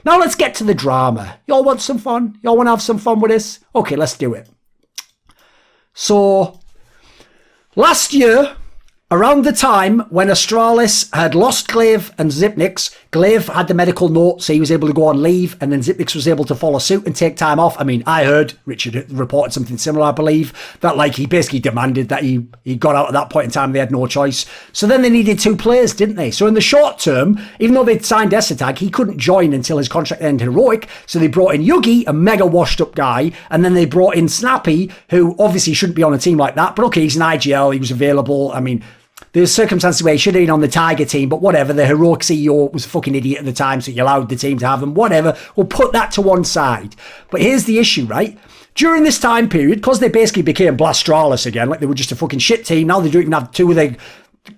Now let's get to the drama. Y'all want some fun? Y'all want to have some fun with this? Okay, let's do it. So, last year, around the time when Astralis had lost Glaive and Zipnix, Glaive had the medical note, so he was able to go on leave, and then Zipnix was able to follow suit and take time off. I mean, I heard, Richard reported something similar, I believe, that like he basically demanded that he got out at that point in time, they had no choice. So then they needed 2 players, didn't they? So in the short term, even though they'd signed Esatag, he couldn't join until his contract ended Heroic, so they brought in Yugi, a mega washed up guy, and then they brought in Snappy, who obviously shouldn't be on a team like that, but okay, he's an IGL, he was available. I mean, there's circumstances where he should have been on the Tiger team, but whatever. The Heroic CEO was a fucking idiot at the time, so he allowed the team to have him. Whatever. We'll put that to one side. But here's the issue, right? During this time period, because they basically became Blastralis again, like they were just a fucking shit team, now they don't even have 2 of their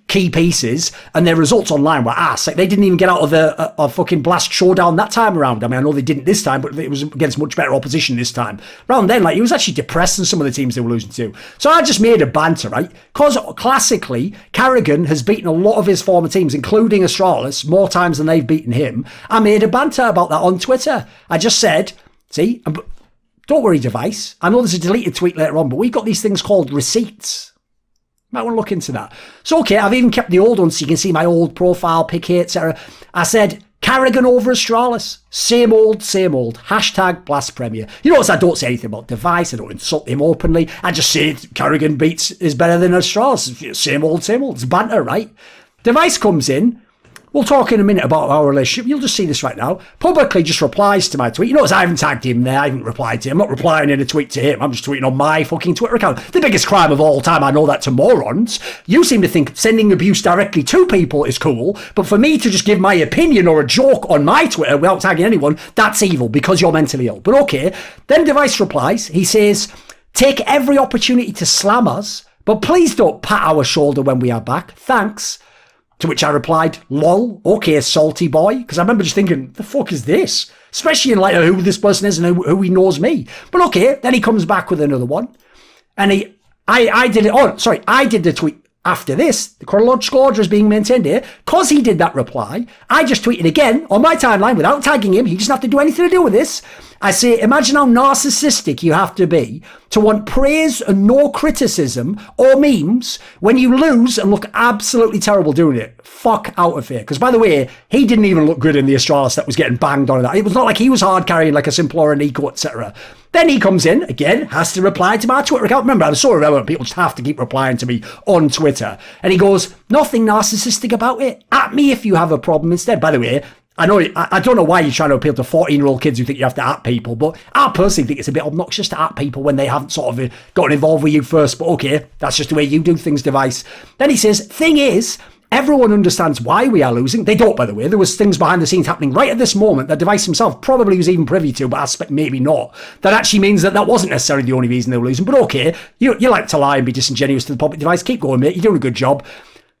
key pieces, and their results online were ass. Like, they didn't even get out of the fucking Blast Showdown that time around. I mean, I know they didn't this time, but it was against much better opposition this time. Around then, like, it was actually depressing some of the teams they were losing to. So I just made a banter, right? Because classically, Carrigan has beaten a lot of his former teams, including Astralis, more times than they've beaten him. I made a banter about that on Twitter. I just said, see, don't worry, Device. I know there's a deleted tweet later on, but we've got these things called receipts. Might want to look into that. So, okay, I've even kept the old one so you can see my old profile, pick here, etc. I said, Carrigan over Astralis. Same old. Hashtag Blast Premier. You notice I don't say anything about Device. I don't insult him openly. I just say Carrigan is better than Astralis. Same old. It's banter, right? Device comes in. We'll talk in a minute about our relationship. You'll just see this right now. Publicly just replies to my tweet. You notice I haven't tagged him there. I haven't replied to him. I'm not replying in a tweet to him. I'm just tweeting on my fucking Twitter account. The biggest crime of all time. I know that to morons. You seem to think sending abuse directly to people is cool. But for me to just give my opinion or a joke on my Twitter without tagging anyone, that's evil because you're mentally ill. But okay. Then Device replies. He says, take every opportunity to slam us, but please don't pat our shoulder when we are back. Thanks. To which I replied, lol, okay, salty boy. Because I remember just thinking, the fuck is this? Especially in light of who this person is and who he knows me. But okay, then he comes back with another one. And I did the tweet after this. The chronological order is being maintained here. Because he did that reply, I just tweeted again on my timeline without tagging him. He doesn't have to do anything to do with this. I say, imagine how narcissistic you have to be to want praise and no criticism or memes when you lose and look absolutely terrible doing it. Fuck out of here. Because, by the way, he didn't even look good in the Astralis that was getting banged on that. It was not like he was hard carrying like a Simplora, Nico, etc. Then he comes in, again, has to reply to my Twitter account. Remember, I'm so irrelevant, people just have to keep replying to me on Twitter. And he goes, nothing narcissistic about it. At me if you have a problem instead. By the way, I don't know why you're trying to appeal to 14-year-old kids who think you have to at people, but I personally think it's a bit obnoxious to at people when they haven't sort of gotten involved with you first. But okay, that's just the way you do things, Device. Then he says, thing is, everyone understands why we are losing. They don't, by the way. There was things behind the scenes happening right at this moment that Device himself probably was even privy to, but I suspect maybe not. That actually means that wasn't necessarily the only reason they were losing. But okay, you like to lie and be disingenuous to the public, Device. Keep going, mate. You're doing a good job.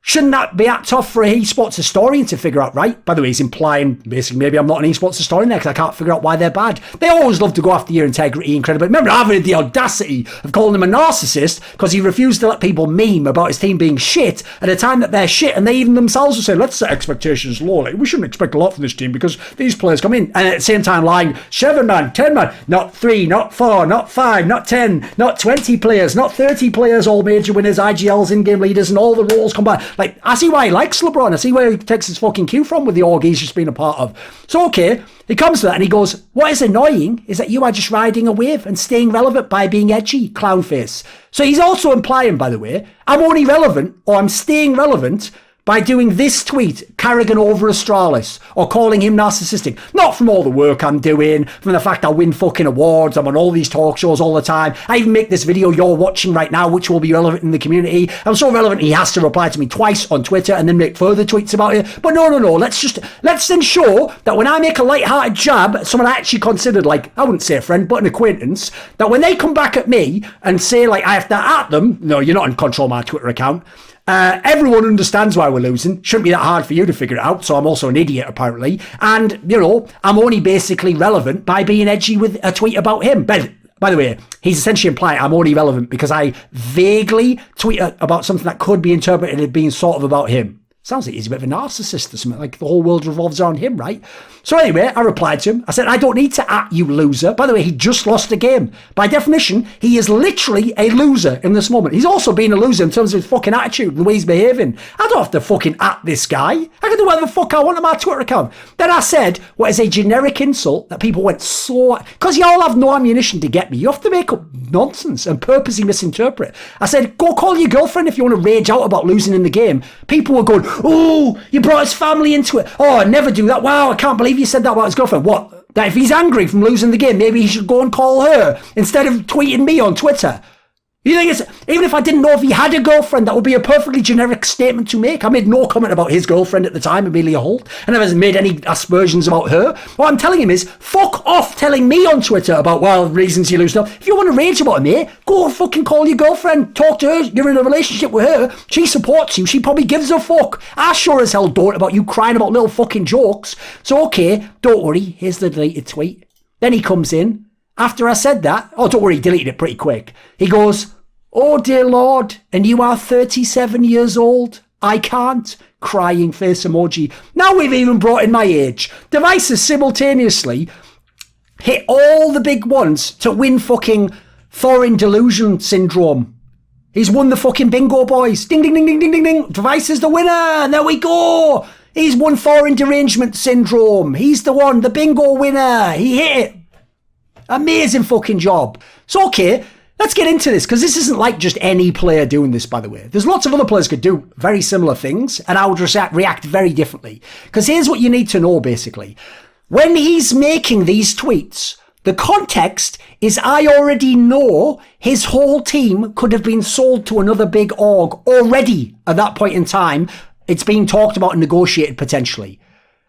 Shouldn't that be tough for an esports historian to figure out, right? By the way, he's implying, basically, maybe I'm not an esports historian there because I can't figure out why they're bad. They always love to go after your integrity and credibility. Remember, I've had the audacity of calling him a narcissist because he refused to let people meme about his team being shit at a time that they're shit, and they even themselves will say, let's set expectations low. Like, we shouldn't expect a lot from this team because these players come in. And at the same time lying, 7 man, 10 man, not 3, not 4, not 5, not 10, not 20 players, not 30 players, all major winners, IGLs, in-game leaders, and all the roles combined. Like, I see why he likes LeBron. I see where he takes his fucking cue from with the org he's just been a part of. So, okay, he comes to that and he goes, what is annoying is that you are just riding a wave and staying relevant by being edgy, clown face. So he's also implying, by the way, I'm only relevant, or I'm staying relevant by doing this tweet, Carrigan over Astralis, or calling him narcissistic. Not from all the work I'm doing, from the fact I win fucking awards, I'm on all these talk shows all the time. I even make this video you're watching right now, which will be relevant in the community. I'm so relevant he has to reply to me twice on Twitter and then make further tweets about it. But no, let's ensure that when I make a light-hearted jab at someone I actually considered, like, I wouldn't say a friend, but an acquaintance, that when they come back at me and say, like, I have to at them, no, you're not in control of my Twitter account, everyone understands why we're losing. Shouldn't be that hard for you to figure it out. So I'm also an idiot, apparently. And, you know, I'm only basically relevant by being edgy with a tweet about him. But, by the way, he's essentially implying I'm only relevant because I vaguely tweet about something that could be interpreted as being sort of about him. Sounds like he's a bit of a narcissist or something, like the whole world revolves around him, right? So anyway, I replied to him. I said, I don't need to at you, loser. By the way, he just lost a game. By definition, he is literally a loser in this moment. He's also been a loser in terms of his fucking attitude and the way he's behaving. I don't have to fucking at this guy. I can do whatever the fuck I want on my Twitter account. Then I said what is a generic insult that people went so... Because y'all have no ammunition to get me. You have to make up nonsense and purposely misinterpret. I said, go call your girlfriend if you want to rage out about losing in the game. People were going, oh, you brought his family into it. Oh, I'd never do that. Wow, I can't believe you said that about his girlfriend. What? That if he's angry from losing the game, maybe he should go and call her instead of tweeting me on Twitter. You think it's... Even if I didn't know if he had a girlfriend, that would be a perfectly generic statement to make. I made no comment about his girlfriend at the time, Amelia Holt. I never made any aspersions about her. What I'm telling him is, fuck off telling me on Twitter about, well, reasons you lose stuff. If you want to rage about it, mate, go fucking call your girlfriend. Talk to her. You're in a relationship with her. She supports you. She probably gives a fuck. I sure as hell don't about you crying about little fucking jokes. So, okay, don't worry. Here's the deleted tweet. Then he comes in. After I said that, oh, don't worry, he deleted it pretty quick. He goes, oh, dear Lord, and you are 37 years old? I can't. Crying face emoji. Now we've even brought in my age. Devices simultaneously hit all the big ones to win fucking Thorin delusion syndrome. He's won the fucking bingo, boys. Ding, ding, ding, ding, ding, ding, ding. Device is the winner. And there we go. He's won Thorin derangement syndrome. He's the one, the bingo winner. He hit it. Amazing fucking job. So, okay, let's get into this, because this isn't like just any player doing this, by the way. There's lots of other players could do very similar things, and I would react very differently. Because here's what you need to know, basically. When he's making these tweets, the context is I already know his whole team could have been sold to another big org already at that point in time. It's being talked about and negotiated potentially.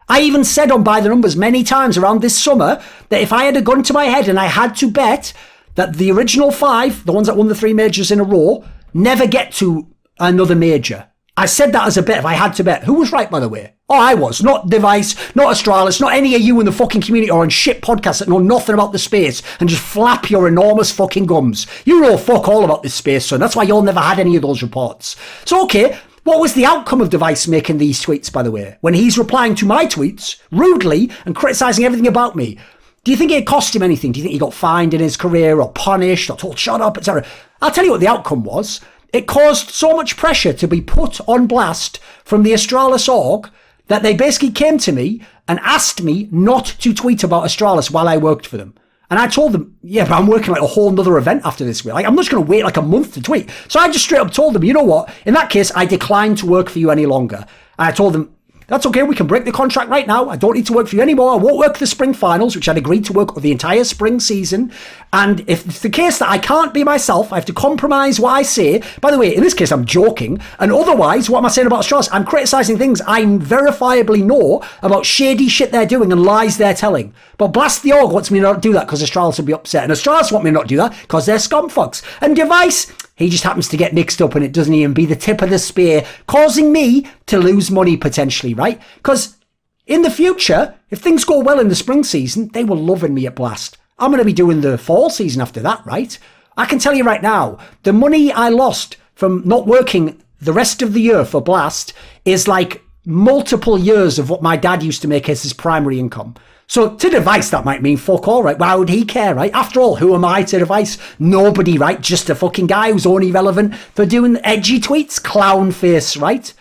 I even said on By the Numbers many times around this summer that if I had a gun to my head and I had to bet that the original 5, the ones that won the 3 majors in a row, never get to another major. I said that as a bet if I had to bet. Who was right, by the way? Oh, I was. Not Device, not Astralis, not any of you in the fucking community or on shit podcasts that know nothing about the space and just flap your enormous fucking gums. You know fuck all about this space, son. That's why y'all never had any of those reports. So, okay, what was the outcome of Device making these tweets, by the way? When he's replying to my tweets, rudely, and criticising everything about me. Do you think it cost him anything? Do you think he got fined in his career or punished or told shut up, etc.? I'll tell you what the outcome was. It caused so much pressure to be put on blast from the Astralis org that they basically came to me and asked me not to tweet about Astralis while I worked for them. And I told them, yeah, but I'm working like a whole nother event after this week. Like, I'm not just going to wait like a month to tweet. So I just straight up told them, you know what? In that case, I decline to work for you any longer. And I told them, that's okay, we can break the contract right now. I don't need to work for you anymore. I won't work the spring finals, which I'd agreed to work the entire spring season. And if it's the case that I can't be myself, I have to compromise what I say. By the way, in this case, I'm joking. And otherwise, what am I saying about Astralis? I'm criticising things I verifiably know about shady shit they're doing and lies they're telling. But Blast the Org wants me to not do that because Astralis will be upset. And Astralis want me to not do that because they're scumfucks. And Device, he just happens to get mixed up and it doesn't even be the tip of the spear, causing me to lose money potentially, right? Because in the future, if things go well in the spring season, they will love me at Blast. I'm going to be doing the fall season after that, right? I can tell you right now, the money I lost from not working the rest of the year for Blast is like multiple years of what my dad used to make as his primary income. So to Device, that might mean fuck all, right? Why would he care, right? After all, who am I to Device? Nobody, right? Just a fucking guy who's only relevant for doing edgy tweets. Clown face, right?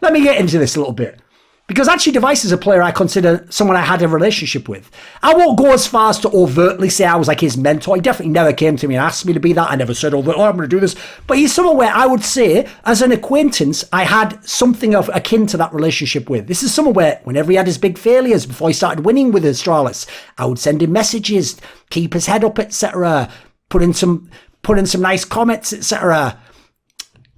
Let me get into this a little bit. Because actually Device is a player I consider someone I had a relationship with. I won't go as far as to overtly say I was like his mentor. He definitely never came to me and asked me to be that. I never said, I'm going to do this. But he's someone where I would say, as an acquaintance, I had something of akin to that relationship with. This is someone where, whenever he had his big failures, before he started winning with Astralis, I would send him messages, keep his head up, etc. Put in some nice comments, etc.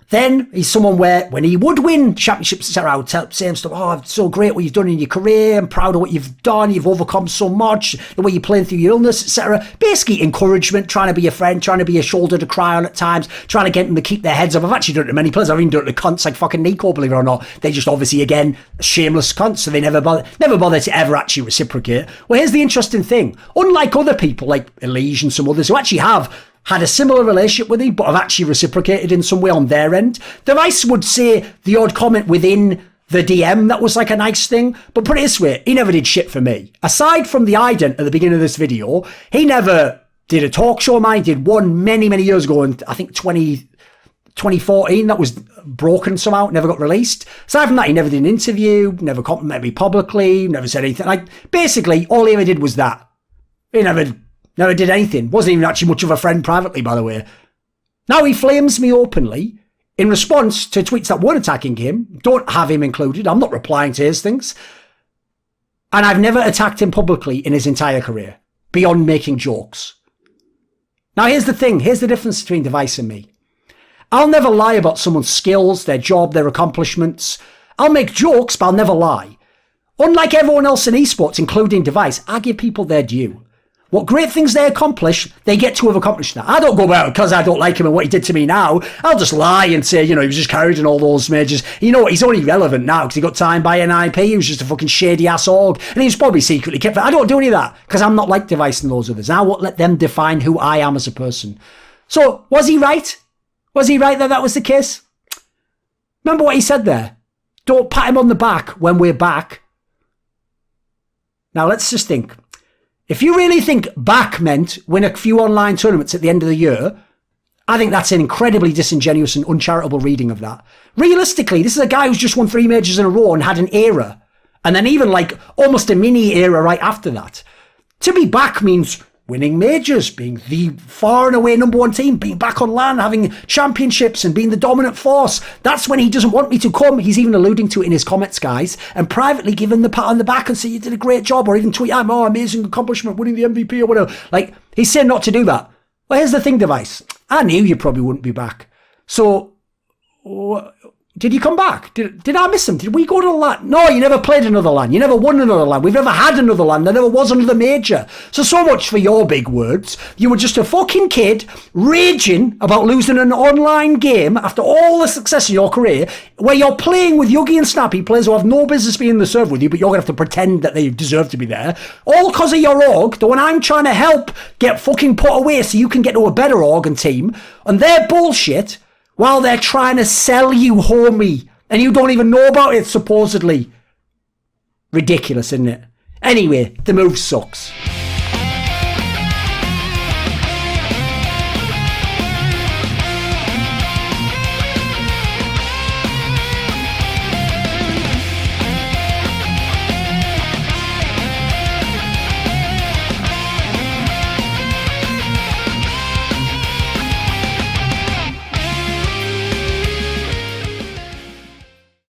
Then he's someone where, when he would win championships, etc., I would say him stuff, oh, it's so great what you've done in your career, I'm proud of what you've done, you've overcome so much, the way you're playing through your illness, etc. Basically encouragement, trying to be a friend, trying to be a shoulder to cry on at times, trying to get them to keep their heads up. I've actually done it to many players. I've even done it to cunts like fucking Nico, believe it or not. They just obviously, again, shameless cunts, so they never bother to ever actually reciprocate. Well, here's the interesting thing. Unlike other people like Elige and some others who actually have had a similar relationship with him, but have actually reciprocated in some way on their end. Device would say the odd comment within the DM that was like a nice thing, but put it this way, he never did shit for me. Aside from the ident at the beginning of this video, he never did a talk show of mine. He did one many, many years ago, in I think 2014, that was broken somehow, never got released. Aside from that, he never did an interview, never complimented me publicly, never said anything. Like, basically, all he ever did was that. He never did anything. Wasn't even actually much of a friend privately, by the way. Now he flames me openly in response to tweets that weren't attacking him, don't have him included. I'm not replying to his things. And I've never attacked him publicly in his entire career, beyond making jokes. Now here's the thing. Here's the difference between Device and me. I'll never lie about someone's skills, their job, their accomplishments. I'll make jokes, but I'll never lie. Unlike everyone else in esports, including Device, I give people their due. What great things they accomplish, they get to have accomplished that. I don't go about because I don't like him and what he did to me now. I'll just lie and say, he was just carried in all those majors. You know what? He's only relevant now because he got signed by NIP. He was just a fucking shady ass org. And he's probably secretly kept it. I don't do any of that because I'm not like Device and those others. I won't let them define who I am as a person. So, was he right? Was he right that was the case? Remember what he said there? Don't pat him on the back when we're back. Now, let's just think. If you really think back meant win a few online tournaments at the end of the year, I think that's an incredibly disingenuous and uncharitable reading of that. Realistically, this is a guy who's just won 3 majors in a row and had an era. And then even like almost a mini era right after that. To be back means winning majors, being the far and away number 1 team, being back on LAN, having championships and being the dominant force. That's when he doesn't want me to come. He's even alluding to it in his comments, guys, and privately giving the pat on the back and say you did a great job, or even tweet, amazing accomplishment, winning the MVP or whatever. Like, he's saying not to do that. Well, here's the thing, Device. I knew you probably wouldn't be back. So, did you come back? Did I miss him? Did we go to the LAN? No, you never played another LAN. You never won another LAN. We've never had another LAN. There never was another major. So much for your big words. You were just a fucking kid raging about losing an online game after all the success of your career, where you're playing with Yugi and Snappy, players who have no business being in the server with you, but you're going to have to pretend that they deserve to be there. All because of your org, the one I'm trying to help get fucking put away so you can get to a better org and team, and their bullshit, while they're trying to sell you, homie, and you don't even know about it, supposedly. Ridiculous, isn't it? Anyway, the move sucks.